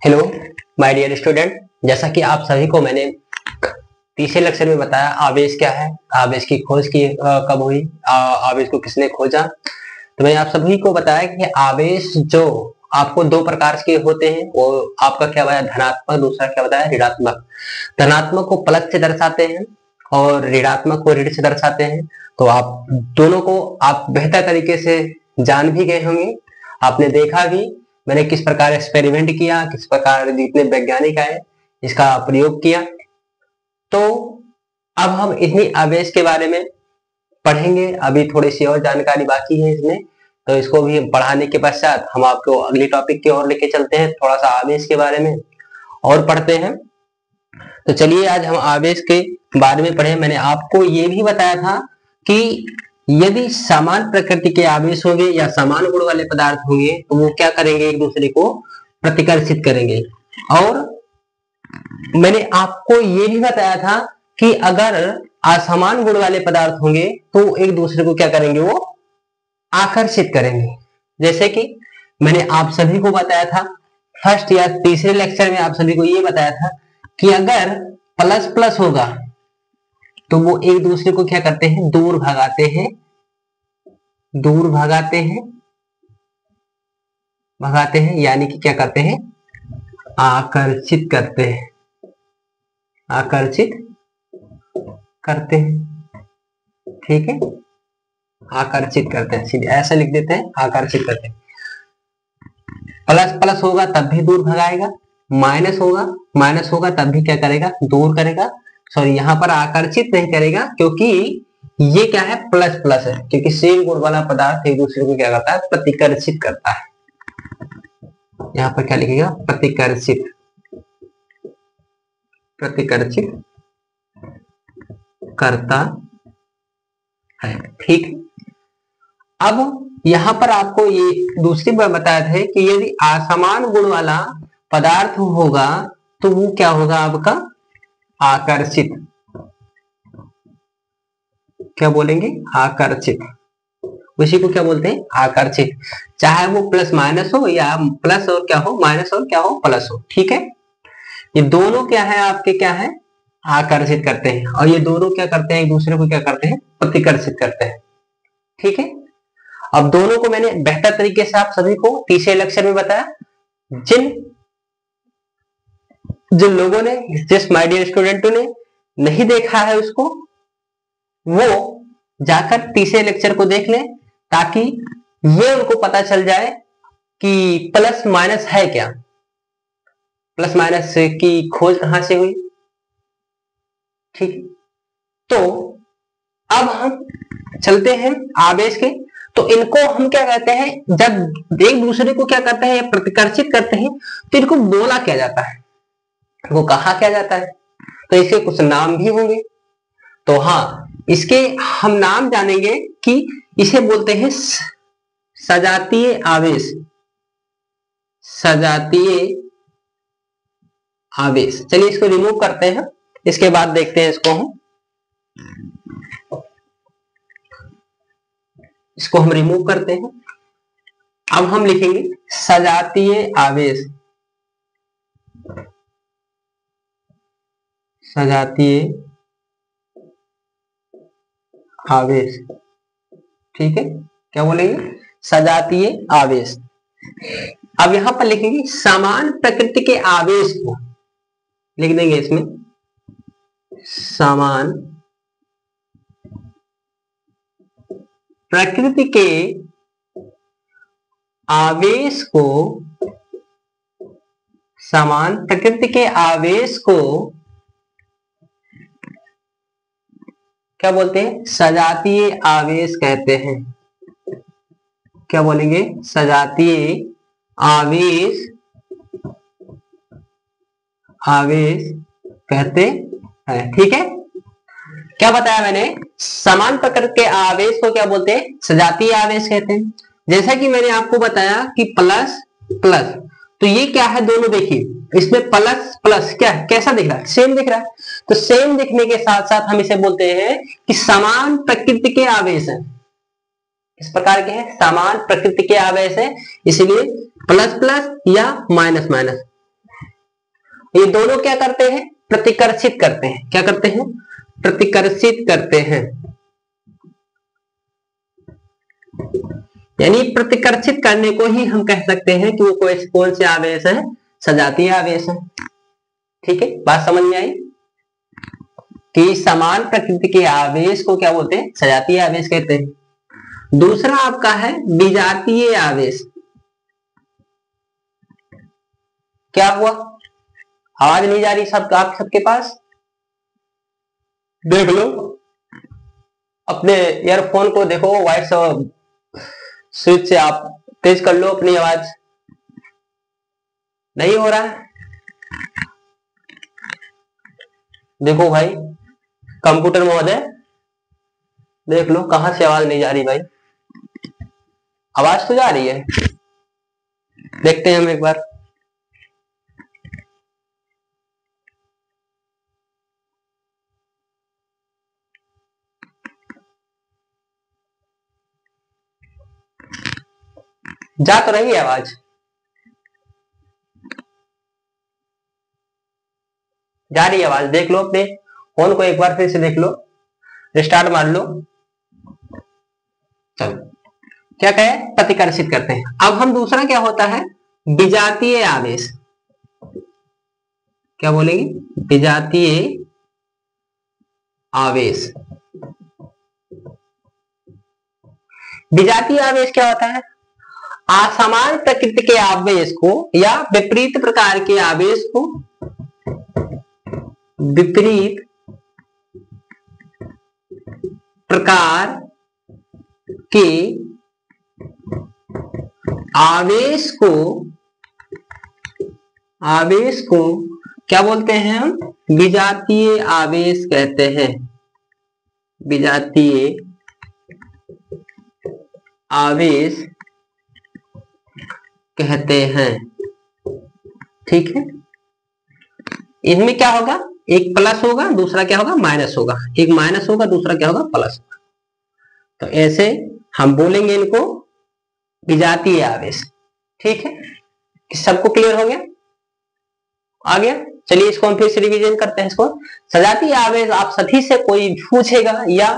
Hello my dear student, जैसा कि आप सभी को मैंने तीसरे लेक्चर में बताया आवेश क्या है, आवेश की खोज की कब हुई, आवेश को किसने खोजा। तो मैंने आप सभी को बताया कि आवेश जो आपको दो प्रकार के होते हैं, वो आपका क्या बताया धनात्मक, दूसरा क्या बताया ऋणात्मक। धनात्मक को प्लस से दर्शाते हैं और ऋणात्मक को ऋण से दर्शाते हैं। तो आप दोनों को आप बेहतर तरीके से जान भी गए होंगे, आपने देखा भी मैंने किस प्रकार एक्सपेरिमेंट किया, किस प्रकार जितने वैज्ञानिक आए इसका प्रयोग किया। तो अब हम इन्हीं आवेश के बारे में पढ़ेंगे। अभी थोड़ी सी और जानकारी बाकी है इसमें, तो इसको भी पढ़ाने के पश्चात हम आपको अगली टॉपिक की ओर लेके चलते हैं, थोड़ा सा आवेश के बारे में और पढ़ते हैं। तो चलिए आज हम आवेश के बारे में पढ़े। मैंने आपको ये भी बताया था कि यदि समान प्रकृति के आवेश होंगे या समान गुण वाले पदार्थ होंगे तो वो क्या करेंगे, एक दूसरे को प्रतिकर्षित करेंगे। और मैंने आपको ये भी बताया था कि अगर असमान गुण वाले पदार्थ होंगे तो एक दूसरे को क्या करेंगे, वो आकर्षित करेंगे। जैसे कि मैंने आप सभी को बताया था फर्स्ट या तीसरे लेक्चर में, आप सभी को ये बताया था कि अगर प्लस प्लस होगा तो वो एक दूसरे को क्या करते हैं, दूर भगाते हैं, दूर भगाते हैं, भगाते हैं, यानी कि क्या करते हैं, आकर्षित करते हैं, आकर्षित करते हैं। ठीक है, आकर्षित करते हैं, सीधे ऐसा लिख देते हैं, आकर्षित करते हैं। प्लस प्लस होगा तब भी दूर भगाएगा, माइनस होगा, माइनस होगा तब भी क्या करेगा, दूर करेगा। सॉरी, यहाँ पर आकर्षित नहीं करेगा क्योंकि ये क्या है, प्लस प्लस है, क्योंकि सेम गुण वाला पदार्थ एक दूसरे को क्या करता है, प्रतिकर्षित करता है। यहाँ पर क्या लिखेगा, प्रतिकर्षित, प्रतिकर्षित करता है। ठीक, अब यहां पर आपको ये दूसरी बात बताया था कि यदि असमान गुण वाला पदार्थ होगा तो वो क्या होगा, आपका आकर्षित, क्या बोलेंगे, आकर्षित। उसी को क्या बोलते हैं, आकर्षित। चाहे वो प्लस माइनस हो या प्लस और क्या हो, माइनस और क्या हो, प्लस हो। ठीक है, ये दोनों क्या है, आपके क्या है, आकर्षित करते हैं। और ये दोनों क्या करते हैं, एक दूसरे को क्या करते हैं, प्रतिकर्षित करते हैं। ठीक है, अब दोनों को मैंने बेहतर तरीके से आप सभी को तीसरे लेक्चर में बताया। जिन लोगों ने, जिस माय डियर स्टूडेंटों ने नहीं देखा है उसको, वो जाकर तीसरे लेक्चर को देख लें, ताकि ये उनको पता चल जाए कि प्लस माइनस है क्या, प्लस माइनस की खोज कहां से हुई। ठीक, तो अब हम चलते हैं आवेश के। तो इनको हम क्या कहते हैं, जब एक दूसरे को क्या करते हैं, प्रतिकर्षित करते हैं, तो इनको बोला क्या जाता है, वो कहा क्या जाता है। तो इसके कुछ नाम भी होंगे। तो हाँ, इसके हम नाम जानेंगे कि इसे बोलते हैं सजातीय आवेश, सजातीय आवेश। चलिए इसको रिमूव करते हैं, इसके बाद देखते हैं इसको हम, इसको हम रिमूव करते हैं। अब हम लिखेंगे सजातीय आवेश, सजातीय आवेश। ठीक है, क्या बोलेंगे, सजातीय आवेश। अब यहां पर लिखेंगे समान प्रकृति के आवेश को, लिख देंगे इसमें समान प्रकृति के आवेश को, समान प्रकृति के आवेश को क्या बोलते हैं, सजातीय आवेश कहते हैं। क्या बोलेंगे, सजातीय आवेश, आवेश कहते हैं। ठीक है, क्या बताया मैंने, समान प्रकृति के आवेश को क्या बोलते हैं, सजातीय आवेश कहते हैं। जैसा कि मैंने आपको बताया कि प्लस प्लस, तो ये क्या है, दोनों देखिए इसमें प्लस प्लस क्या है, कैसा दिख रहा है, सेम दिख रहा है। तो सेम दिखने के साथ साथ हम इसे बोलते हैं कि समान प्रकृति के आवेश है, किस प्रकार के हैं, समान प्रकृति के आवेश है, इसलिए प्लस प्लस या माइनस माइनस, ये दोनों क्या करते हैं, प्रतिकर्षित करते हैं। क्या करते हैं, प्रतिकर्षित करते हैं। यानी प्रतिकर्षित करने को ही हम कह सकते हैं कि वो कौन से आवेश है, सजातीय आवेश है। ठीक है, बात समझ में आई कि समान प्रकृति के आवेश को क्या बोलते हैं, सजातीय आवेश कहते हैं। दूसरा आपका है विजातीय आवेश। क्या हुआ, आवाज नहीं जा रही सब आप सबके पास, देख लो अपने ईयरफोन को, देखो वॉइस स्विच से आप तेज कर लो अपनी आवाज, नहीं हो रहा है। देखो भाई कंप्यूटर महोदय, देख लो कहां से आवाज नहीं जा रही भाई, आवाज तो जा रही है, देखते हैं हम एक बार। जा तो रही है आवाज, जा रही है आवाज, देख लो अपने फोन को एक बार फिर से देख लो, रिस्टार्ट मार लो। चलो, क्या कहे, प्रतिकर्षित करते हैं। अब हम दूसरा क्या होता है, विजातीय आवेश। क्या बोलेंगे, विजातीय आवेश। विजातीय आवेश क्या होता है, असमान प्रकृति के आवेश को या विपरीत प्रकार के आवेश को, विपरीत प्रकार के आवेश को क्या बोलते हैं हम, विजातीय आवेश कहते हैं। विजातीय आवेश कहते हैं। ठीक है, इनमें क्या होगा, एक प्लस होगा, दूसरा क्या होगा, माइनस होगा, एक माइनस होगा, दूसरा क्या होगा, प्लस होगा। तो ऐसे हम बोलेंगे इनको विजातीय आवेश। ठीक है, सबको क्लियर हो गया, आ गया। चलिए इसको हम फिर से रिवीजन करते हैं। इसको सजातीय आवेश आप सभी से कोई पूछेगा या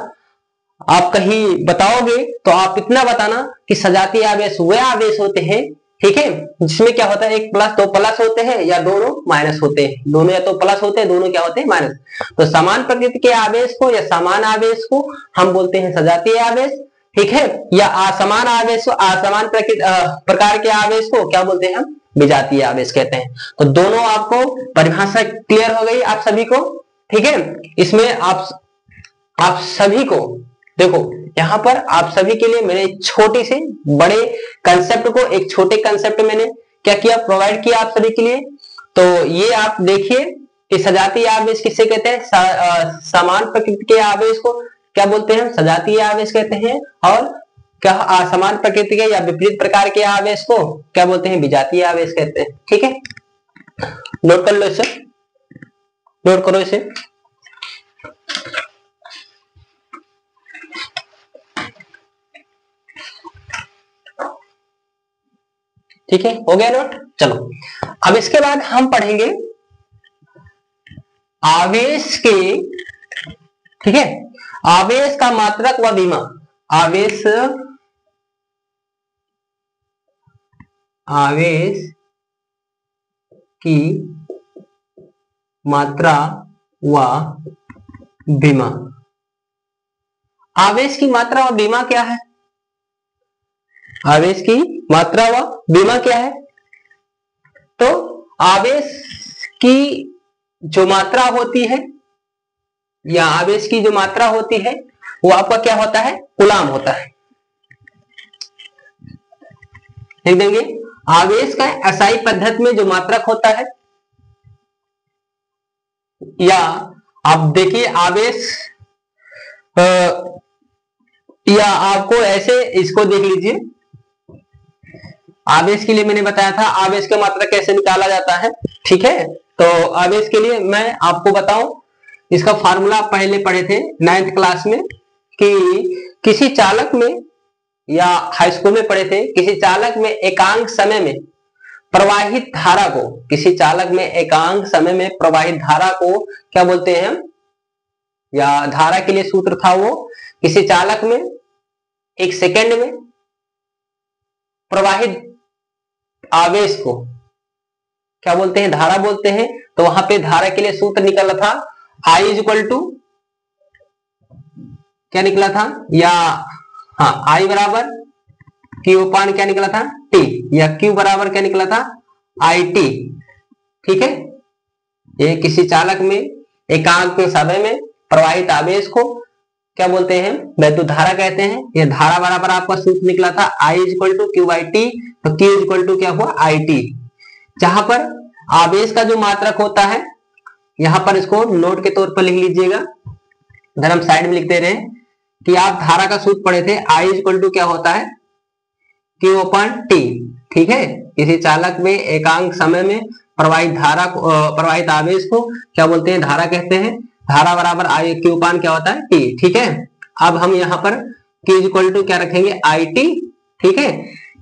आप कहीं बताओगे तो आप इतना बताना कि सजातीय आवेश वे आवेश होते हैं, ठीक है, जिसमें क्या होता है, एक प्लस, दो प्लस होते हैं या दोनों माइनस होते हैं, दोनों या तो प्लस होते हैं, दोनों क्या होते हैं, माइनस। तो समान प्रकृति के आवेश को या समान आवेश को हम बोलते हैं सजातीय आवेश। ठीक है, या असमान आवेश, असमान प्रकार के आवेश को क्या बोलते हैं हम, विजातीय आवेश कहते हैं। तो दोनों आपको परिभाषा क्लियर हो गई आप सभी को। ठीक है, इसमें आप सभी को देखो, यहां पर आप सभी के लिए मैंने छोटे से बड़े कंसेप्ट को, एक छोटे कंसेप्ट मैंने क्या किया, प्रोवाइड किया आप सभी के लिए। तो ये आप देखिए कि सजातीय आवेश किसे कहते हैं, समान प्रकृति के आवेश को क्या बोलते हैं, सजातीय आवेश कहते हैं, और क्या असमान प्रकृति के या विपरीत प्रकार के आवेश को क्या बोलते हैं, विजातीय आवेश कहते हैं। ठीक है, नोट कर लो इसे, नोट करो इसे। ठीक है, हो गया नोट। चलो अब इसके बाद हम पढ़ेंगे आवेश के, ठीक है, आवेश का मात्रक व विमा। आवेश की मात्रा व विमा। आवेश की मात्रा व विमा क्या है, आवेश की मात्रा व विमा क्या है। तो आवेश की जो मात्रा होती है या आवेश की जो मात्रा होती है वो आपका क्या होता है, कूलाम होता है। लिख देंगे, आवेश का एसआई पद्धति में जो मात्रक होता है, या आप देखिए आवेश या आपको ऐसे इसको देख लीजिए, आवेश के लिए मैंने बताया था आवेश का मात्रक कैसे निकाला जाता है। ठीक है, तो आवेश के लिए मैं आपको बताऊं, इसका फार्मूला पहले पढ़े थे 9th क्लास में कि किसी चालक में या हाई स्कूल में पढ़े थे, किसी चालक में एकांक समय में प्रवाहित धारा को, किसी चालक में एकांक समय में प्रवाहित धारा को क्या बोलते हैं हम, या धारा के लिए सूत्र था वो, किसी चालक में एक सेकंड में प्रवाहित आवेश को क्या बोलते हैं, धारा बोलते हैं। तो वहां पे धारा के लिए सूत्र निकला था I इक्वल टू क्या निकला था, या हाँ I बराबर Q अपान क्या निकला था T, या Q बराबर क्या निकला था IT। ठीक है, ये किसी चालक में एकांक समय में प्रवाहित आवेश को क्या बोलते हैं, वैद्युत धारा कहते हैं। यह धारा बराबर आपका सूत्र निकला था I equal to Q by T, तो Q इक्वल टू क्या हुआ IT। जहां पर आवेश का जो मात्रक होता है, यहां पर इसको नोट के तौर पर लिख लीजिएगा, इधर हम साइड में लिखते रहे कि आप धारा का सूत्र पढ़े थे I इक्वल टू क्या होता है Q अपान टी। ठीक है, किसी चालक में एकांक समय में प्रवाहित धारा को प्रवाहित आवेश को क्या बोलते हैं, धारा कहते हैं। धारा बराबर I Q अपान क्या होता है T। ठीक है, अब हम यहाँ पर Q इक्वल टू क्या रखेंगे IT। ठीक है,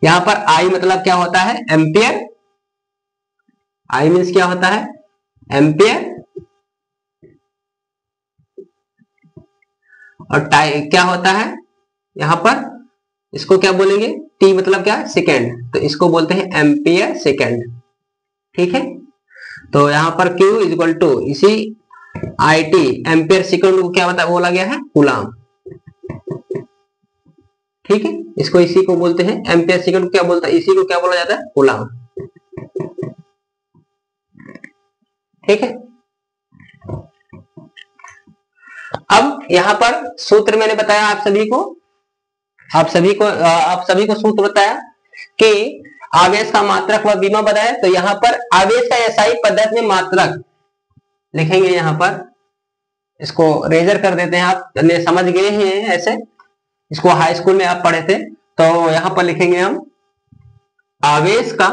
यहाँ पर I मतलब क्या होता है एम्पियर, I मीन्स क्या होता है एम्पियर, और क्या होता है यहां पर, इसको क्या बोलेंगे T मतलब क्या सेकेंड, तो इसको बोलते हैं एम्पियर सेकेंड। ठीक है, तो यहां पर Q इक्वल टू इसी IT एम्पियर सेकेंड को क्या बोला गया है कूलाम। ठीक है, इसको इसी को बोलते हैं एम्पियर सेकेंड को क्या बोलता है, इसी को क्या बोला जाता है कूलाम। ठीक है, अब यहां पर सूत्र मैंने बताया आप सभी को सूत्र बताया कि आवेश का मात्रक व विभव बताया। तो यहां पर आवेश का एसआई पद्धति में मात्रक लिखेंगे, यहां पर इसको रेजर कर देते हैं, आप समझ गए ही हैं, ऐसे इसको हाई स्कूल में आप पढ़े थे। तो यहां पर लिखेंगे हम आवेश का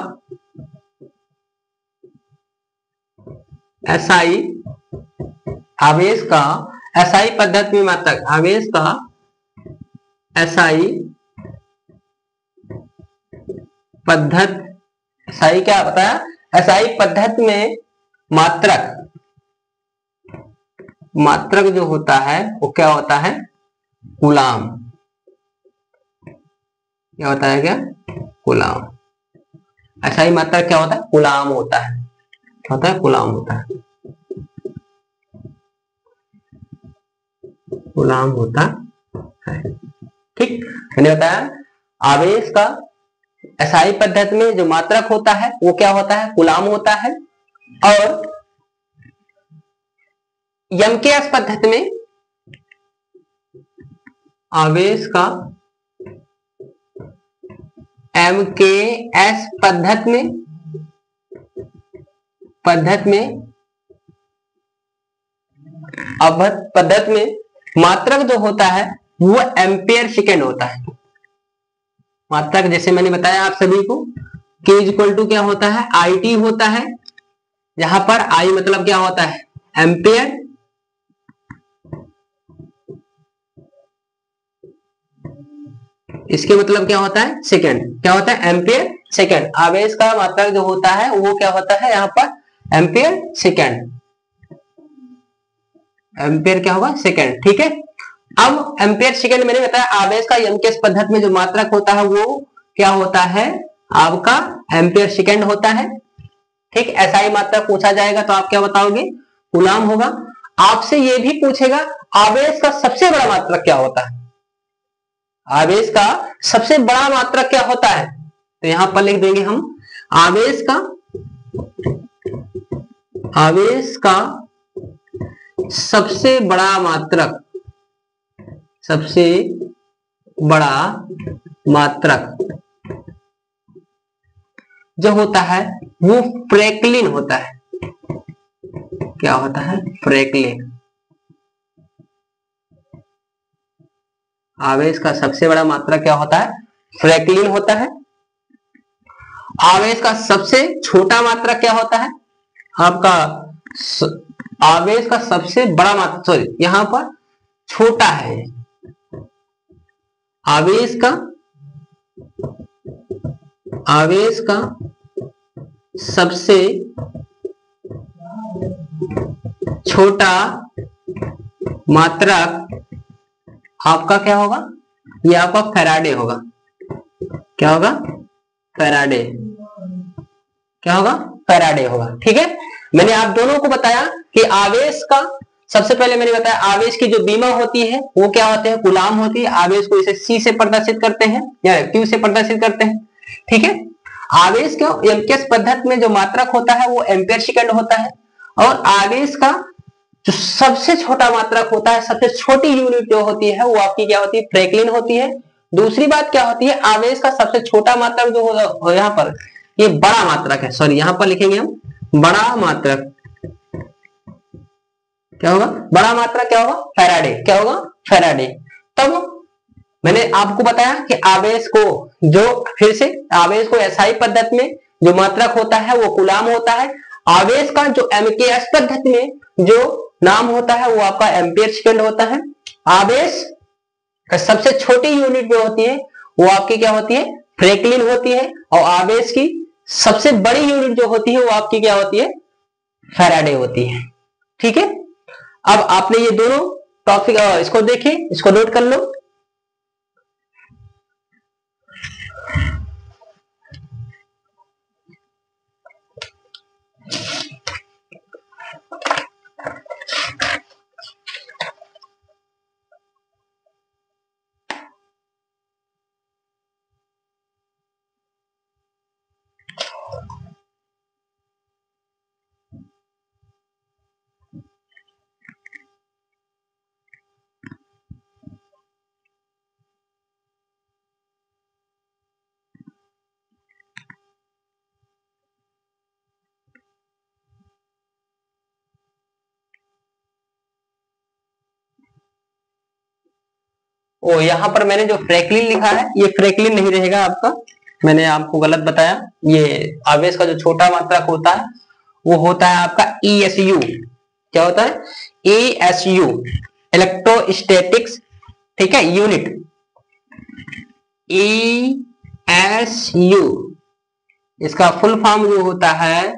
एसआई, आवेश का एसआई पद्धति में मात्रक, आवेश का एसआई पद्धति, एसआई क्या बताया, एसआई पद्धति में मात्रक, मात्रक जो होता है वो क्या होता है कूलाम। क्या होता है, क्या कूलाम। एसआई मात्रक क्या होता है कूलाम होता है, क्या होता है कूलाम होता है, कूलाम होता है। ठीक, मैंने बताया आवेश का एसआई पद्धति में जो मात्रक होता है वो क्या होता है कूलाम होता है, और यमकेएस पद्धति में आवेश का एमकेएस पद्धति में मात्रक जो होता है वो एम्पियर सेकेंड होता है। मात्रक जैसे मैंने बताया आप सभी को, Q इक्वल टू क्या होता है IT होता है, यहां पर I मतलब क्या होता है एम्पियर, इसके मतलब क्या होता है सेकेंड, क्या होता है एम्पियर सेकेंड। आवेश का मात्रक जो होता है वो क्या होता है यहाँ पर एम्पियर सेकेंड, एम्पियर क्या होगा सेकेंड। ठीक है, अब एम्पियर सेकेंड मैंने बताया आवेश का यमकेएस पद्धति में जो मात्रक होता है वो क्या होता है आपका एम्पियर सेकेंड होता है। ठीक, ऐसा ही मात्रक पूछा जाएगा तो आप क्या बताओगे कूलाम होगा। आपसे ये भी पूछेगा आवेश का सबसे बड़ा मात्रक क्या होता है, आवेश का सबसे बड़ा मात्रक क्या होता है, तो यहां पर लिख देंगे हम आवेश का सबसे बड़ा मात्रक, सबसे बड़ा मात्रक जो होता है वो फ्रैंकलिन होता है। क्या होता है फ्रैंकलिन। आवेश का सबसे बड़ा मात्रक क्या होता है फ्रैंकलिन होता है। आवेश का सबसे छोटा मात्रक क्या होता है आपका, आवेश का सबसे बड़ा मात्रक, सॉरी यहां पर छोटा है, आवेश का आवेश का सबसे छोटा मात्रक आपका क्या होगा? ये आपका फैराडे होगा। क्या होगा? फैराडे। क्या होगा? फैराडे होगा। ठीक है, मैंने आप दोनों को बताया कि आवेश का, सबसे पहले मैंने बताया आवेश की जो बीमा होती है वो क्या होते हैं? गुलाम होती है। आवेश को इसे सी से प्रदर्शित करते हैं या क्यू से प्रदर्शित करते हैं। ठीक है, आवेश का एमकेएस पद्धति में जो मात्रक होता है वो एम्पियर सेकंड होता है, और आवेश का जो सबसे छोटा मात्रक होता है, सबसे छोटी यूनिट जो होती है वो आपकी क्या होती है? फ्रैंकलिन होती है। दूसरी बात क्या होती है? आवेश का सबसे छोटा मात्रक जो होगा, यहाँ पर ये बड़ा मात्रक है, सॉरी यहाँ पर लिखेंगे हम बड़ा मात्रक। क्या होगा? बड़ा मात्रक क्या होगा? फैराडे। क्या होगा? फैराडे। तब मैंने आपको बताया कि आवेश को, जो फिर से आवेश को एसआई पद्धति में जो मात्रक होता है वो कूलाम होता है। आवेश का जो एमकेएस पद्धति में जो नाम होता है वो आपका एम्पियर सेकंड होता है। आवेश का सबसे छोटी यूनिट जो होती है वो आपकी क्या होती है? फ्रैंकलिन होती है। और आवेश की सबसे बड़ी यूनिट जो होती है वो आपकी क्या होती है? फैराडे होती है। ठीक है, अब आपने ये दोनों टॉपिक इसको देखिए, इसको नोट कर लो। ओ, यहां पर मैंने जो फ्रैंकलिन लिखा है ये फ्रैंकलिन नहीं रहेगा आपका, मैंने आपको गलत बताया। ये आवेश का जो छोटा मात्रक होता है वो होता है आपका ESU। क्या होता है? ESU, इलेक्ट्रोस्टैटिक्स, ठीक है, यूनिट। ESU इसका फुल फॉर्म जो होता है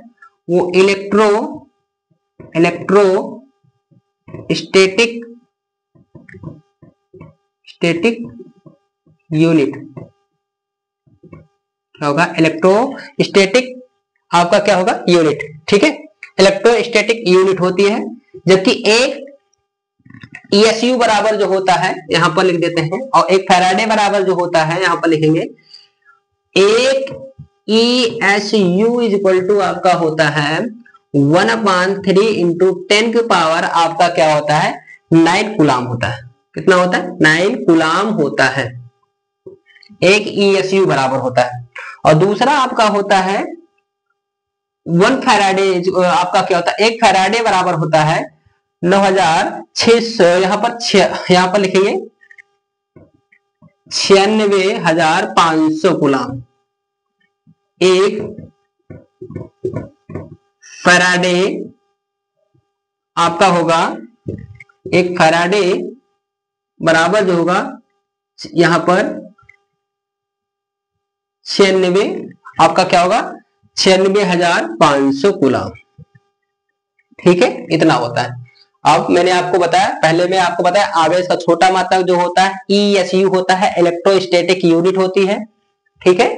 वो इलेक्ट्रोस्टैटिक यूनिट। क्या होगा? इलेक्ट्रोस्टैटिक आपका क्या होगा? यूनिट। ठीक है, इलेक्ट्रोस्टैटिक यूनिट होती है। जबकि एक ESU बराबर जो होता है यहां पर लिख देते हैं, और एक फैराडे बराबर जो होता है यहां पर लिखेंगे। एक ESU इज इक्वल टू आपका होता है 1/3 इंटू 10 की पावर आपका क्या होता है? 9 कूलाम होता है। कितना होता है? 9 कूलाम होता है। एक ESU बराबर होता है। और दूसरा आपका होता है 1 फैराडे, आपका क्या होता है? एक फैराडे बराबर होता है 9600, यहां पर लिखेंगे 96,500 कूलाम। एक फैराडे आपका होगा, एक फैराडे बराबर जो होगा यहां पर 96, आपका क्या होगा? 96,500 कूलाम। ठीक है, इतना होता है। अब मैंने आपको बताया, पहले मैं आपको बताया आवेश का छोटा मात्रक जो होता है ESU होता है, इलेक्ट्रोस्टैटिक यूनिट होती है। ठीक है,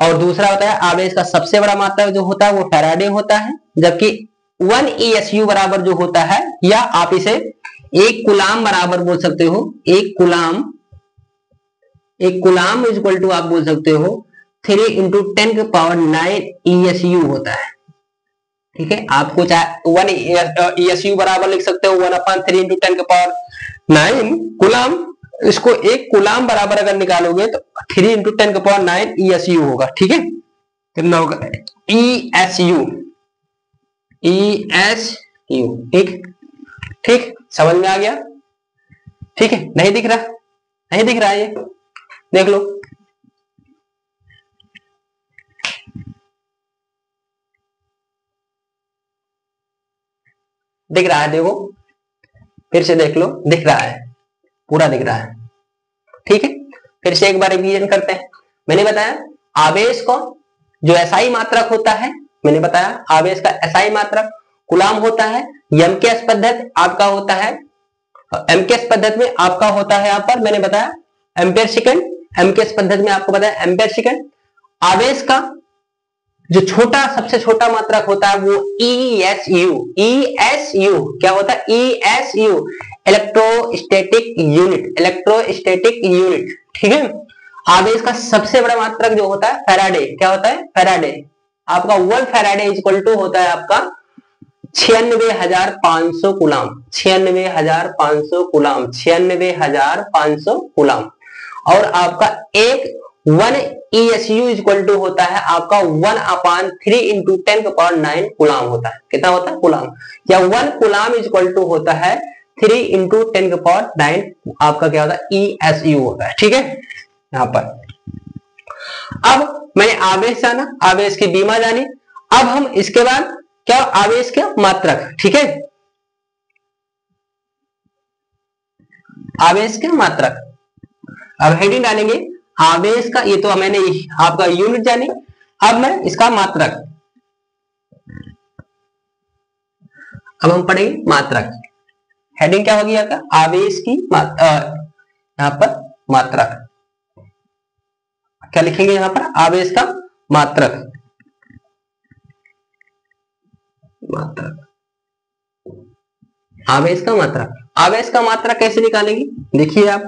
और दूसरा होता है आवेश का सबसे बड़ा मात्रक जो होता है वो फैराडे होता है। जबकि 1 ESU बराबर जो होता है, या आप इसे एक कूलाम बराबर बोल सकते हो। एक कूलाम इज इक्वल टू आप बोल सकते हो 3 इंटू 10 की पावर 9 ESU होता है। ठीक है, आपको चाहे 1 ESU बराबर लिख सकते हो 1/3 इंटू 10 की पावर 9 कूलाम। इसको एक कूलाम बराबर अगर निकालोगे तो 3 इंटू 10 की पावर 9 ESU होगा। ठीक है, कितना होगा? ESU। ठीक, समझ में आ गया? ठीक है, नहीं दिख रहा? नहीं दिख रहा है ये, देख लो। दिख रहा है? देखो, फिर से देख लो, दिख रहा है, पूरा दिख रहा है। ठीक है, फिर से एक बार रिवीजन करते हैं। मैंने बताया आवेश को जो एसआई मात्रक होता है, मैंने बताया आवेश का एसआई मात्रक कूलाम होता है। एमकेएस पद्धति आपका होता है, एमकेएस पद्धति में आपका होता है, यहाँ पर मैंने बताया एम्पेयर सेकंड, एमकेएस पद्धति में आपको बताया एम्पेयर सेकंड। आवेश का जो छोटा सबसे छोटा मात्रक होता है वो ESU, ESU क्या होता है, ESU electrostatic unit, electrostatic unit, ठीक है। आवेश का सबसे बड़ा मात्रक जो होता है फैराडे, क्या होता है फैराडे, आपका 1 फैराडे इक्वल टू होता है आपका 96,500 कूलाम, 96,500 कूलाम, 96,500 कूलाम। और आपका एक 1 ESU इक्वल टू होता है आपका 1/3 इंटू 10⁹ कूलाम होता है, कितना होता है कूलाम, या 1 कूलाम इक्वल टू होता है 3 इंटू 10⁹ आपका क्या होता है ESU होता है, ठीक है। यहां पर अब मैंने आवेश जाना, आवेश की बीमा जानी, अब हम इसके बाद क्या आवेश के मात्रक, ठीक है, आवेश के मात्रक। अब हेडिंग डालेंगे आवेश का, ये तो मैंने आपका यूनिट जानी, अब मैं इसका मात्रक, अब हम पढ़ेंगे मात्रक। हेडिंग क्या होगी आपका आवेश की यहां पर मात्रक, क्या लिखेंगे यहां पर आवेश का मात्रक, मात्रक, आवेश का मात्रक। आवेश का मात्रक कैसे निकालेंगे, देखिए आप,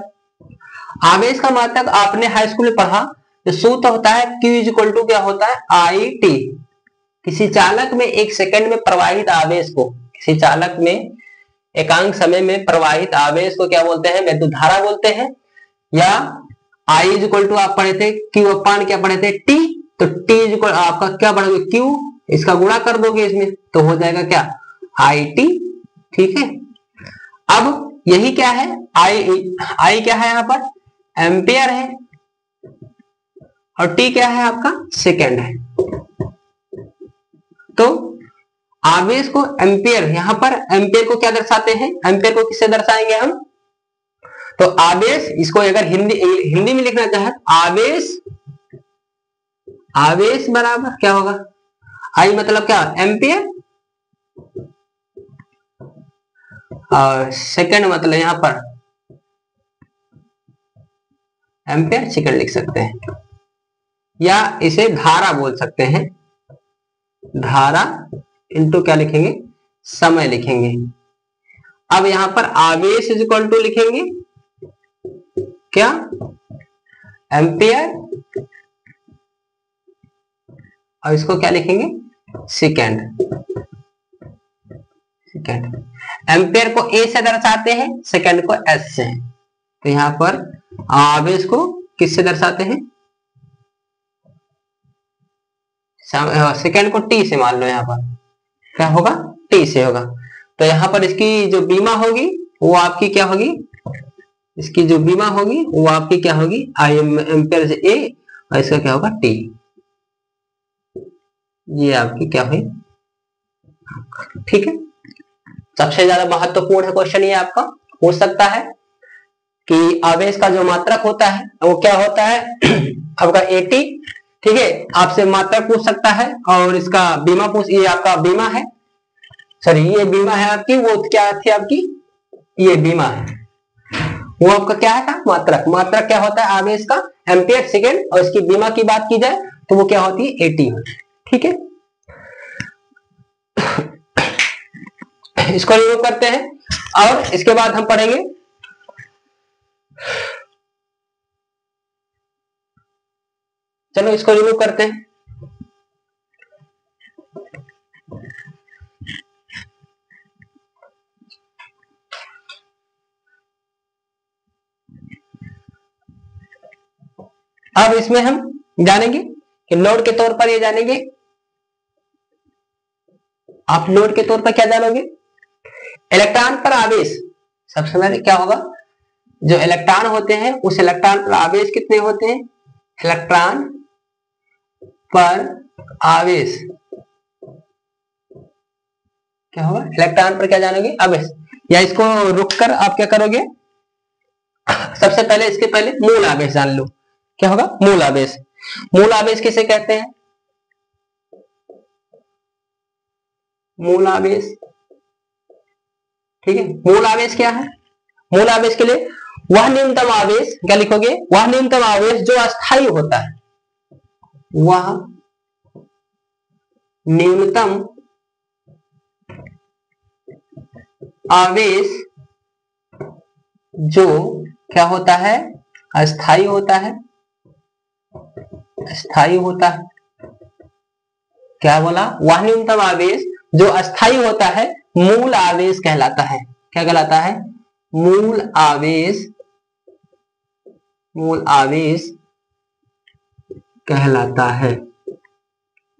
आवेश का मात्रक आपने हाई स्कूल में पढ़ा, जो सूत्र होता है Q इक्वल टू क्या होता है IT, किसी चालक में एक सेकंड में प्रवाहित आवेश को, किसी चालक में एकांक समय में प्रवाहित आवेश को क्या बोलते हैं, विद्युत धारा बोलते हैं। या I इक्वल टू आप पढ़े थे Q अपान क्या पढ़े थे T, तो T इक्वल आपका क्या पढ़ोगे Q, इसका गुणा कर दोगे इसमें तो हो जाएगा क्या IT, ठीक है। अब यही क्या है I क्या है यहाँ पर एम्पियर है, और T क्या है आपका सेकेंड है। तो आवेश को एम्पियर, यहां पर एम्पियर को क्या दर्शाते हैं, एम्पियर को किससे दर्शाएंगे हम, तो आवेश, इसको अगर हिंदी में लिखना चाहे आवेश, आवेश बराबर क्या होगा, आई मतलब क्या एम्पियर, और सेकंड मतलब यहां पर एम्पियर सेकंड लिख सकते हैं, या इसे धारा बोल सकते हैं, धारा इनटू क्या लिखेंगे समय लिखेंगे। अब यहां पर आवेश इज इक्वल टू लिखेंगे क्या एम्पियर, और इसको क्या लिखेंगे सेकंड, सेकंड। एम्पियर को ए से दर्शाते हैं, सेकंड को एस से, तो यहां पर आवेश को किससे दर्शाते हैं, सेकंड को टी से मान लो, यहां पर क्या होगा टी से होगा। तो यहां पर इसकी जो बीमा होगी वो आपकी क्या होगी, इसकी जो बीमा होगी वो आपकी क्या होगी आई एम्पियर से ए, और इसका क्या होगा टी, ये आपकी क्या हुई, ठीक है। सबसे ज्यादा महत्वपूर्ण है क्वेश्चन ये आपका हो सकता है कि आवेश का जो मात्रक होता है वो क्या होता है आपका 80, ठीक है, आपसे मात्रक पूछ सकता है, और इसका बीमा पूछ, ये आपका बीमा है, सॉरी ये बीमा है आपकी, वो क्या थी आपकी ये बीमा है, वो आपका क्या है था मात्रक। मात्रक क्या होता है आवेश का एम्पियर सेकेंड, और इसकी बीमा की बात की जाए तो वो क्या होती है 80, ठीक है। इसको रिमूव करते हैं, और इसके बाद हम पढ़ेंगे चलो इसको रिमूव करते हैं। अब इसमें हम जानेंगे कि लोड के तौर पर ये जानेंगे, आप लोड के तौर पर क्या जानोगे, इलेक्ट्रॉन पर आवेश, सबसे पहले क्या होगा, जो इलेक्ट्रॉन होते हैं उस इलेक्ट्रॉन पर आवेश कितने होते हैं, इलेक्ट्रॉन पर आवेश क्या होगा, इलेक्ट्रॉन पर क्या जानोगे आवेश, या इसको रुककर आप क्या करोगे, सबसे पहले इसके पहले मूल आवेश जान लो, क्या होगा मूल आवेश। मूल आवेश किसे कहते हैं? मूल आवेश, ठीक है। मूल आवेश क्या है? मूल आवेश के लिए वह न्यूनतम आवेश, क्या लिखोगे? वह न्यूनतम आवेश जो अस्थायी होता है, वह न्यूनतम आवेश जो क्या होता है? अस्थायी होता है। अस्थायी होता है, क्या बोला? वह न्यूनतम आवेश जो अस्थायी होता है मूल आवेश कहलाता है। क्या कहलाता है? मूल आवेश, मूल आवेश कहलाता है।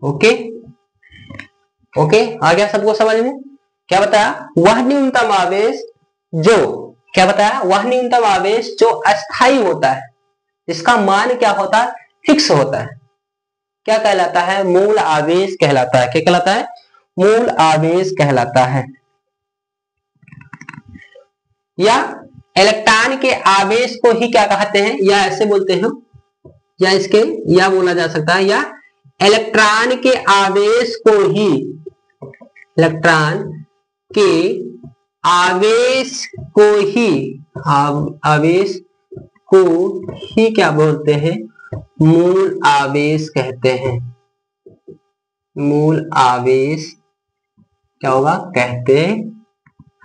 ओके ओके, आ गया सबको समझ में? क्या बताया? वह न्यूनतम आवेश जो, क्या बताया? वह न्यूनतम आवेश जो अस्थायी होता है, इसका मान क्या होता है? फिक्स होता है। क्या कहलाता है? मूल आवेश कहलाता है। क्या कहलाता है? मूल आवेश कहलाता है। या इलेक्ट्रॉन के आवेश को ही क्या कहते हैं? या ऐसे बोलते हैं, या इसके या बोला जा सकता है, या इलेक्ट्रॉन के आवेश को ही, इलेक्ट्रॉन के आवेश को ही, आवेश को ही क्या बोलते हैं? मूल आवेश कहते हैं। मूल आवेश क्या होगा? कहते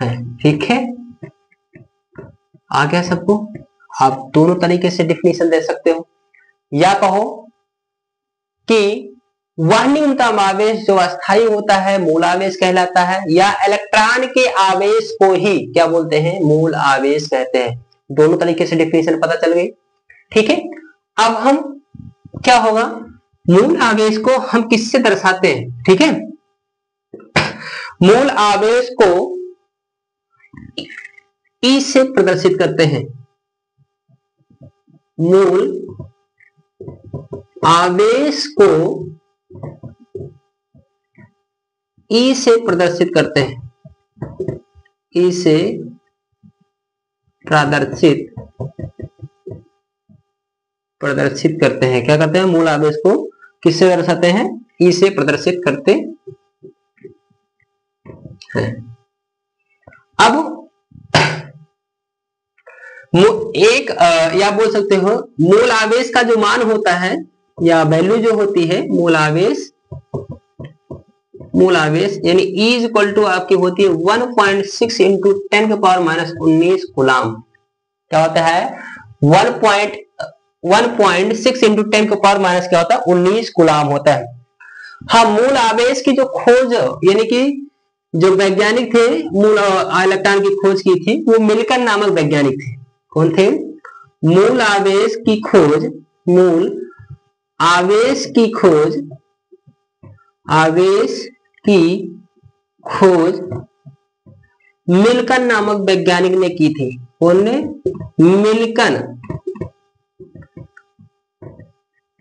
हैं। ठीक है, आ गया सबको? आप दोनों तरीके से डिफिनेशन दे सकते हो। या कहो कि वह न्यूनतम आवेश जो अस्थायी होता है मूल आवेश कहलाता है, या इलेक्ट्रॉन के आवेश को ही क्या बोलते हैं? मूल आवेश कहते हैं। दोनों तरीके से डिफिनेशन पता चल गई। ठीक है, अब हम क्या होगा? मूल आवेश को हम किससे दर्शाते हैं? ठीक है, मूल आवेश को ई से प्रदर्शित करते हैं। मूल आवेश को ई से प्रदर्शित करते हैं। ई से प्रदर्शित करते हैं। क्या करते हैं? मूल आवेश को किससे दर्शाते हैं? ई से प्रदर्शित करते हैं। अब एक या बोल सकते हो मूल आवेश का जो मान होता है या वैल्यू जो होती है, मूल आवेश यानी E इज इक्वल टू आपकी होती है 1.6 इंटू 10 के पावर -19 कूलाम। क्या होता है? 1.6 इंटू 10 के पावर माइनस क्या होता है? 19 कूलाम होता है। हाँ, मूल आवेश की जो खोज यानी कि जो वैज्ञानिक थे मूल इलेक्ट्रॉन की खोज की थी, वो मिल्टन नामक वैज्ञानिक थे। कौन थे? मूल आवेश की खोज, मूल आवेश की खोज, आवेश की खोज मिल्टन नामक वैज्ञानिक ने की थी। कौन ने? मिल्टन।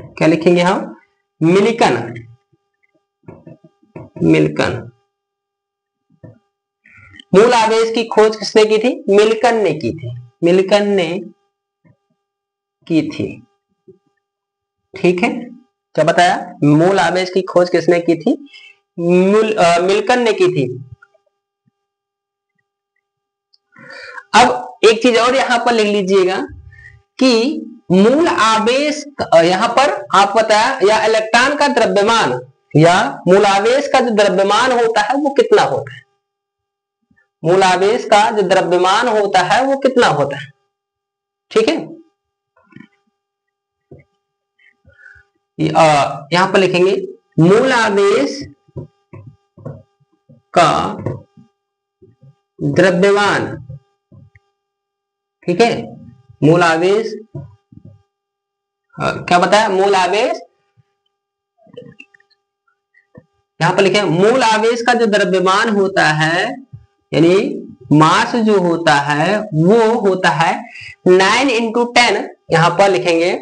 क्या लिखेंगे हम? मिल्टन। मिल्टन। मूल आवेश की खोज किसने की थी? मिल्टन ने की थी। मिल्टन ने की थी। ठीक है, क्या बताया? मूल आवेश की खोज किसने की थी? मिल्टन ने की थी। अब एक चीज और यहां पर लिख लीजिएगा कि मूल आवेश यहां पर आप बताया, या इलेक्ट्रॉन का द्रव्यमान या मूल आवेश का जो द्रव्यमान होता है वो कितना होता है? मूल आवेश का जो द्रव्यमान होता है वो कितना होता है? ठीक है, यहां पर लिखेंगे मूल आवेश का द्रव्यमान। ठीक है, मूल आवेश क्या बताया? मूल आवेश, यहां पर लिखे मूल आवेश का जो द्रव्यमान होता है यानी मास जो होता है वो होता है 9 इंटू 10। यहां पर लिखेंगे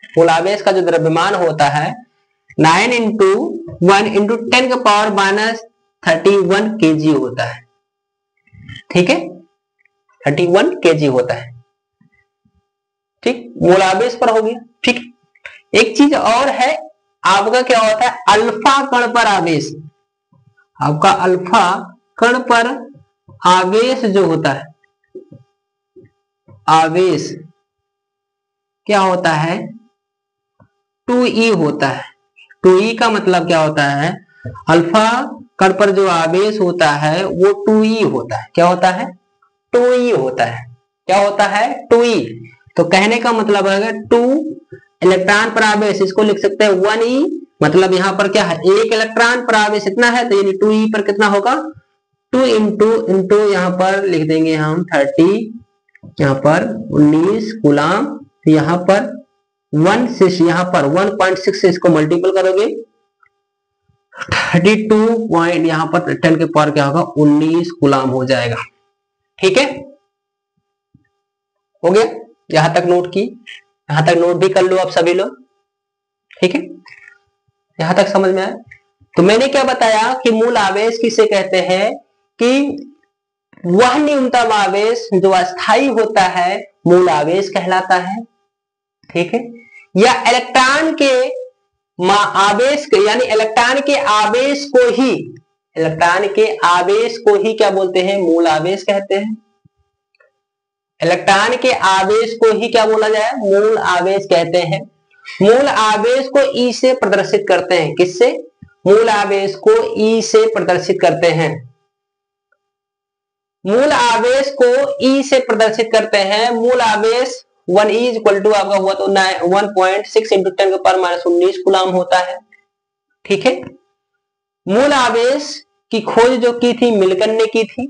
मूल आवेश का जो द्रव्यमान होता है 9 इंटू 1 इंटू 10 के पावर -31 kg होता है। ठीक है, 31 kg होता है। ठीक, मूल आवेश पर हो गया। ठीक, एक चीज और है, आपका क्या होता है अल्फा कण पर आवेश, आपका अल्फा कण पर आवेश जो होता है, आवेश क्या होता है 2e होता है। 2e का मतलब क्या होता है, अल्फा कण पर जो आवेश होता है वो 2e होता है। क्या होता है 2e होता है। क्या होता है 2e। तो कहने का मतलब है 2 इलेक्ट्रॉन पर आवेश, इसको लिख सकते हैं 1e, मतलब यहाँ पर क्या है एक इलेक्ट्रॉन पर आवेश इतना है, तो यानी 2e पर कितना होगा 2 इंटू यहाँ पर लिख देंगे हम 30, यहाँ पर 19 कूलाम, यहाँ पर 1 यहाँ पर 1.6 से इसको मल्टीपल करोगे 32 पॉइंट यहाँ पर 10 के पावर क्या होगा 19 कूलाम हो जाएगा। ठीक है, हो गया, यहां तक नोट की, यहां तक नोट भी कर लो आप सभी लोग। ठीक है, यहां तक समझ में आया। तो मैंने क्या बताया कि मूल आवेश किसे कहते हैं, कि वह न्यूनतम आवेश जो अस्थाई होता है मूल आवेश कहलाता है। ठीक है, या इलेक्ट्रॉन के आवेश यानी इलेक्ट्रॉन के आवेश को ही, इलेक्ट्रॉन के आवेश को ही क्या बोलते हैं मूल आवेश कहते हैं। इलेक्ट्रॉन के आवेश को ही क्या बोला जाए मूल आवेश कहते हैं। मूल आवेश को ई से प्रदर्शित करते हैं, किससे, मूल आवेश को ई से प्रदर्शित करते हैं। मूल आवेश को ई से प्रदर्शित करते हैं। मूल आवेश 1 इज इक्वल टू आपका हुआ तो 1.6 इंटू 10 के पावर माइनस 19 कूलाम होता है। ठीक है, मूल आवेश की खोज जो की थी मिल्टन ने की थी।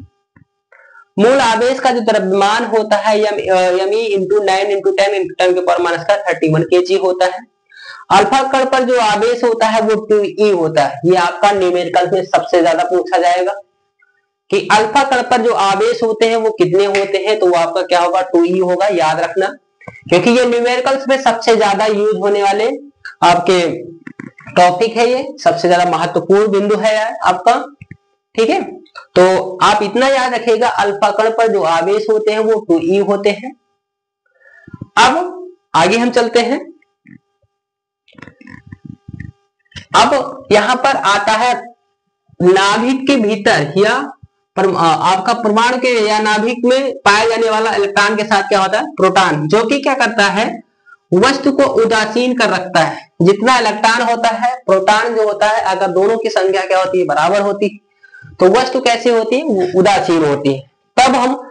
मूल आवेश का जो द्रव्यमान होता है यमी इंटू 9 इंटू 10 इंटू 10 के पावर माइनस का 31 kg होता है। अल्फा कण पर जो आवेश होता है वो 2e होता है। ये आपका न्यूमेरिकल में सबसे ज्यादा पूछा जाएगा कि अल्फा कण पर जो आवेश होते हैं वो कितने होते हैं, तो वो आपका क्या होगा 2e होगा, याद रखना, क्योंकि ये न्यूमेरिकल्स में सबसे ज्यादा यूज होने वाले आपके टॉपिक है, ये सबसे ज्यादा महत्वपूर्ण बिंदु है आपका। ठीक है, तो आप इतना याद रखिएगा अल्फा कण पर जो आवेश होते हैं वो 2e होते हैं। अब आगे हम चलते हैं। अब यहां पर आता है नाभिक के भीतर या आपका परमाणु के या नाभिक में पाया जाने वाला इलेक्ट्रॉन के साथ क्या होता है प्रोटॉन, जो कि क्या करता है वस्तु को उदासीन कर रखता है। जितना इलेक्ट्रॉन होता है प्रोटॉन जो होता है अगर दोनों की संख्या क्या होती है बराबर होती है तो वस्तु कैसी होती है उदासीन होती है। तब हम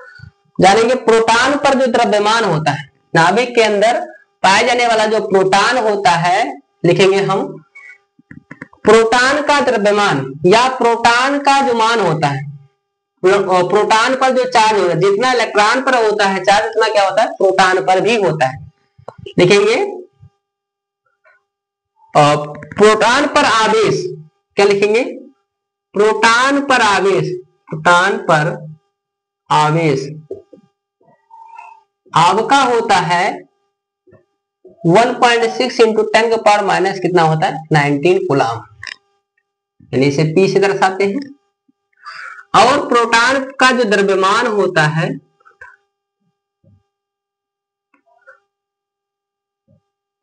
जानेंगे प्रोटॉन पर जो द्रव्यमान होता है नाभिक के अंदर पाया जाने वाला जो प्रोटॉन होता है, लिखेंगे हम प्रोटॉन का द्रव्यमान या प्रोटॉन का जो मान होता है, प्रोटॉन पर जो चार्ज होता है जितना इलेक्ट्रॉन पर होता है चार्ज उतना क्या होता है प्रोटॉन पर भी होता है। लिखेंगे प्रोटॉन पर आवेश, क्या लिखेंगे प्रोटॉन पर आवेश, प्रोटॉन पर आवेश आपका होता है 1.6 इंटू 10 के पावर माइनस कितना होता है 19 कूलाम, यानी इसे P से दर्शाते हैं। और प्रोटॉन का जो द्रव्यमान होता है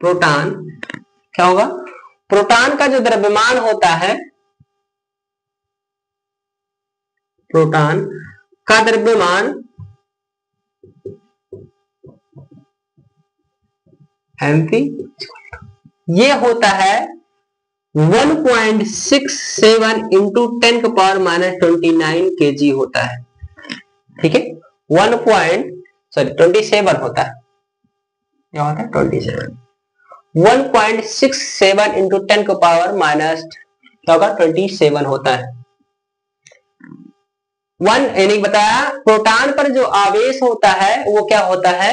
प्रोटॉन क्या होगा, प्रोटॉन का जो द्रव्यमान होता है, प्रोटॉन का द्रव्यमान mp ये होता है 1.67 इंटू 10 के पावर माइनस 29 kg होता है। ठीक है, 27 होता है, क्या होता है 27, 1.67 इंटू 10 के पावर माइनस क्या होगा 27 होता है। यानी बताया प्रोटॉन पर जो आवेश होता है वो क्या होता है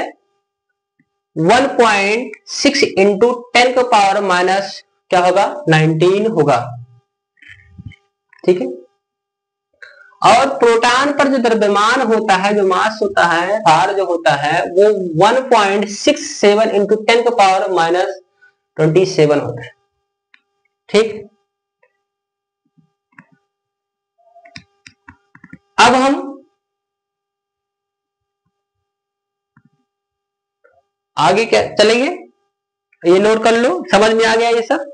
1.6 इंटू 10 के पावर माइनस क्या होगा 19 होगा। ठीक है, और प्रोटॉन पर जो द्रव्यमान होता है जो मास होता है भार जो होता है वो 1.67 इंटू 10 के पावर माइनस 27 होता है। ठीक, अब हम आगे क्या चलेंगे, ये नोट कर लो, समझ में आ गया ये सब।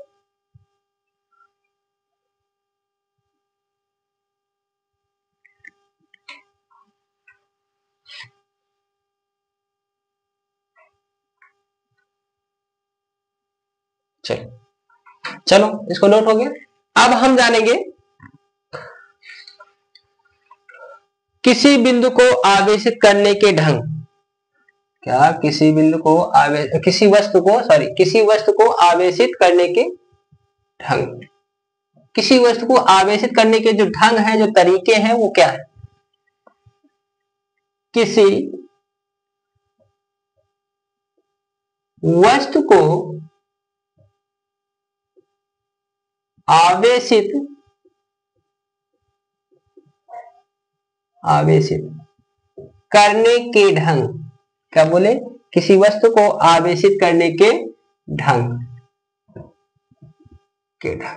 चलो चलो इसको नोट हो गया। अब हम जानेंगे किसी बिंदु को आवेशित करने के ढंग। क्या? किसी बिंदु को किसी वस्तु को आवेशित करने के ढंग। किसी वस्तु को आवेशित करने के जो ढंग है, जो तरीके हैं, वो क्या है? किसी वस्तु को आवेशित करने के ढंग। क्या बोले? किसी वस्तु को आवेशित करने के ढंग। क्या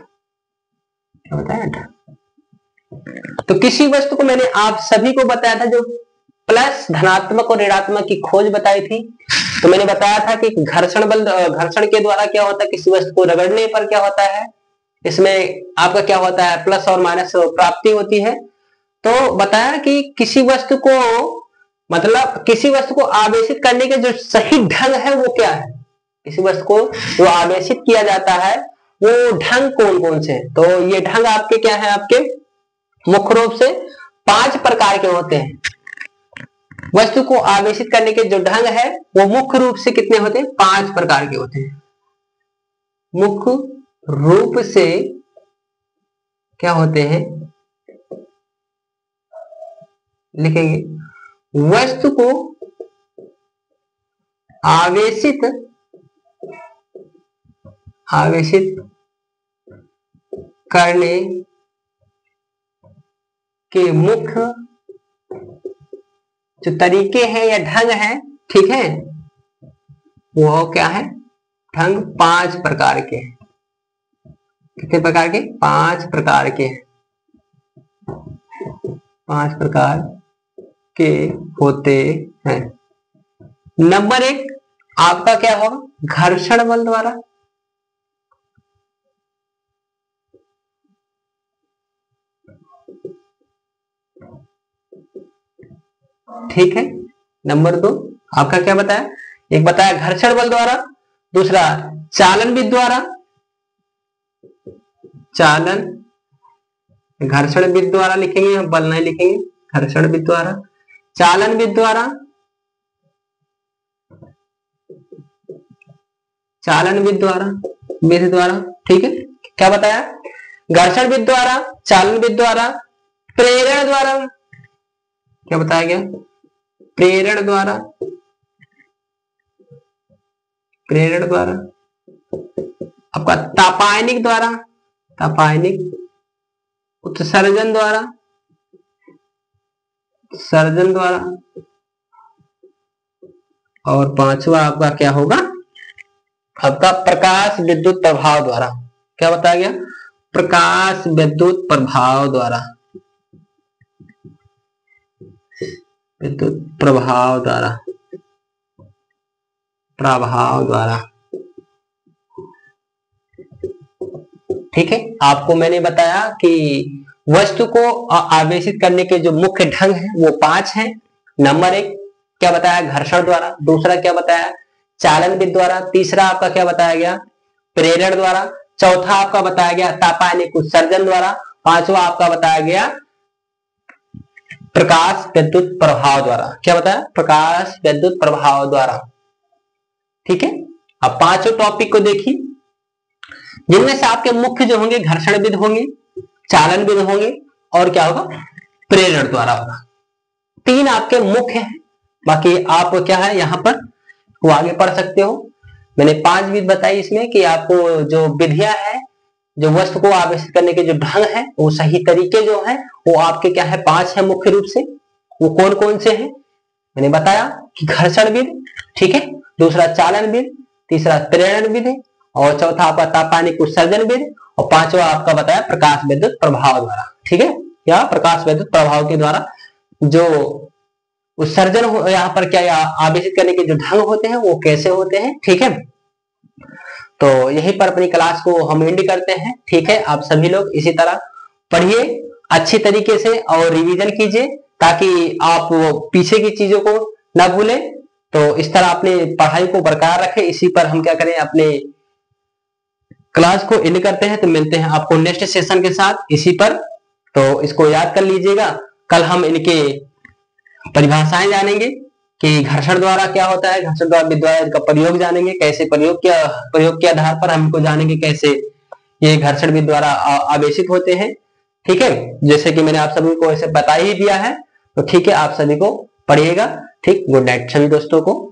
बताया था? तो किसी वस्तु को मैंने आप सभी को बताया था, जो प्लस धनात्मक और ऋणात्मक की खोज बताई थी। तो मैंने बताया था कि घर्षण बल, घर्षण के द्वारा क्या होता है, किसी वस्तु को रगड़ने पर क्या होता है, इसमें आपका क्या होता है, प्लस और माइनस प्राप्ति होती है। तो बताया कि किसी वस्तु को, मतलब किसी वस्तु को आवेशित करने के जो सही ढंग है वो क्या है। किसी वस्तु को जो आवेशित किया जाता है वो ढंग कौन कौन से हैं। तो ये ढंग आपके क्या है, आपके मुख्य रूप से 5 प्रकार के होते हैं। वस्तु को आवेशित करने के जो ढंग है वो मुख्य रूप से कितने होते हैं? 5 प्रकार के होते हैं। मुख्य रूप से क्या होते हैं, लिखेंगे। वस्तु को आवेशित करने के मुख्य जो तरीके हैं या ढंग है, ठीक है, वो क्या है? ढंग 5 प्रकार के। कितने प्रकार के? 5 प्रकार के। 5 प्रकार के होते हैं। नंबर 1 आपका क्या होगा? घर्षण बल द्वारा। ठीक है। नंबर 2 आपका क्या बताया? एक बताया घर्षण बल द्वारा, दूसरा चालन विधि द्वारा। चालन, घर्षण विधि द्वारा लिखेंगे, हम बल नहीं लिखेंगे, घर्षण विधि द्वारा, चालन विधि द्वारा, चालन विधि द्वारा, ठीक है। क्या बताया? घर्षण विधि द्वारा, चालन विधि द्वारा, प्रेरण द्वारा। क्या बताया गया? प्रेरण द्वारा, आपका तापायनिक द्वारा, उत्सर्जन द्वारा, और 5वां आपका क्या होगा? आपका प्रकाश विद्युत प्रभाव द्वारा। क्या बताया गया? प्रकाश विद्युत प्रभाव द्वारा, प्रभाव द्वारा। ठीक है। आपको मैंने बताया कि वस्तु को आवेशित करने के जो मुख्य ढंग है वो 5 हैं। नंबर 1 क्या बताया? घर्षण द्वारा। दूसरा क्या बताया? चालन विधि द्वारा। तीसरा आपका क्या बताया गया? प्रेरण द्वारा। चौथा आपका बताया गया तापायनिक उत्सर्जन द्वारा। 5वां आपका बताया गया प्रकाश विद्युत प्रभाव द्वारा। क्या बताया? प्रकाश विद्युत प्रभाव द्वारा। ठीक है। अब 5 टॉपिक को देखिए, जिनमें से आपके मुख्य जो होंगे घर्षण विधि होंगे, चालन विधि होंगे, और क्या होगा? प्रेरण द्वारा होगा। 3 आपके मुख्य हैं। बाकी आप क्या है यहाँ पर वो आगे पढ़ सकते हो। मैंने 5 विधि बताई इसमें कि आपको जो विधियां है, जो वस्तु को आवेशित करने के जो ढंग है, वो सही तरीके जो है वो आपके क्या है? 5 है मुख्य रूप से। वो कौन कौन से हैं? मैंने बताया कि घर्षण विधि, ठीक है, दूसरा चालन विधि, तीसरा प्रेरण विधि, और चौथा आपका तापायनिक उत्सर्जन विधि, और 5वां आपका बताया प्रकाश विद्युत प्रभाव द्वारा। ठीक है, या प्रकाश विद्युत प्रभाव के द्वारा जो उत्सर्जन यहाँ पर क्या आवेशित करने के जो ढंग होते हैं वो कैसे होते हैं। ठीक है। तो यहीं पर अपनी क्लास को हम एंड करते हैं। ठीक है, आप सभी लोग इसी तरह पढ़िए अच्छी तरीके से और रिवीजन कीजिए ताकि आप वो पीछे की चीजों को ना भूलें। तो इस तरह अपनी पढ़ाई को बरकरार रखें। इसी पर हम क्या करें, अपने क्लास को एंड करते हैं। तो मिलते हैं आपको नेक्स्ट सेशन के साथ इसी पर। तो इसको याद कर लीजिएगा। कल हम इनके परिभाषाएं जानेंगे कि घर्षण द्वारा क्या होता है, घर्षण द्वारा विद्युत का प्रयोग जानेंगे, कैसे प्रयोग के आधार पर हमको जानेंगे कैसे ये घर्षण विद्युत द्वारा आवेशित होते हैं। ठीक है, जैसे कि मैंने आप सभी को ऐसे बता ही दिया है। तो ठीक है, आप सभी को पढ़िएगा। ठीक, गुड नाइट सभी दोस्तों को।